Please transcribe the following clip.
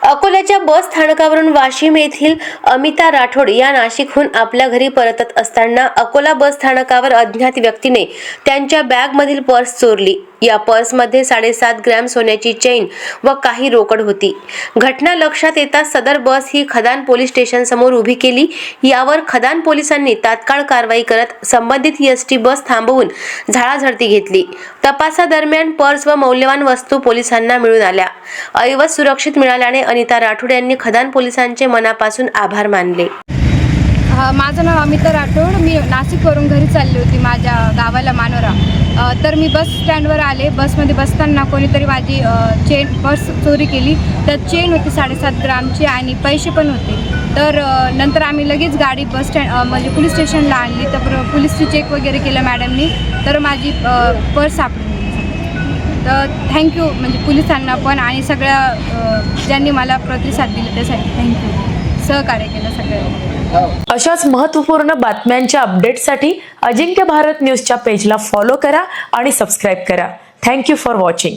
अकोल्याच्या बस स्थानकावरून वाशिम येथील अमिता राठोड या नाशिकहून आपल्या घरी परतत असताना अकोला बस स्थानकावर अज्ञात व्यक्तीने त्यांच्या बॅगमधील पर्स चोरली। या पर्समध्ये 7.5 ग्रॅम सोन्याची चेन व काही रोकड होती। घटना लक्षात येताच सदर बस ही खदान पोलीस स्टेशन समोर उभी केली। यावर खदान पोलिसांनी तात्काळ कारवाई करत संबंधित एसटी बस थांबवून झाडाझडती घेतली। तपासादरम्यान पर्स व मौल्यवान वस्तू पोलिसांना मिळून आल्या। ऐवज सुरक्षित मिळाल्याने अनिता राठोड यांनी खदान पोलिसांचे मनापासून आभार मानले। माझं नाव अमिता राठोड। मी नाशिकवरून घरी चालली होती माझ्या गावाला मानोरा। तर मी बस स्टँडवर आले। बसमध्ये बसताना कोणीतरी माझी पर्स चोरी केली। त्यात चेन होती 7.5 ग्रामची आणि पैसे पण होते। तर नंतर आम्ही लगेच गाडी बस स्टँड म्हणजे पोलीस स्टेशनला आणली। तर पोलीसची चेक वगैरे केलं मॅडमनी, तर माझी पर्स सापडली। तर थँक्यू म्हणजे पोलिसांना पण आणि सगळ्या ज्यांनी मला प्रतिसाद दिला त्यासाठी थँक्यू, सहकार्य केलं सगळ्यांनी। अशाच महत्त्वपूर्ण बातम्यांच्या अपडेटसाठी अजिंक्य भारत न्यूजच्या पेजला फॉलो करा आणि सबस्क्राईब करा। Thank you for watching.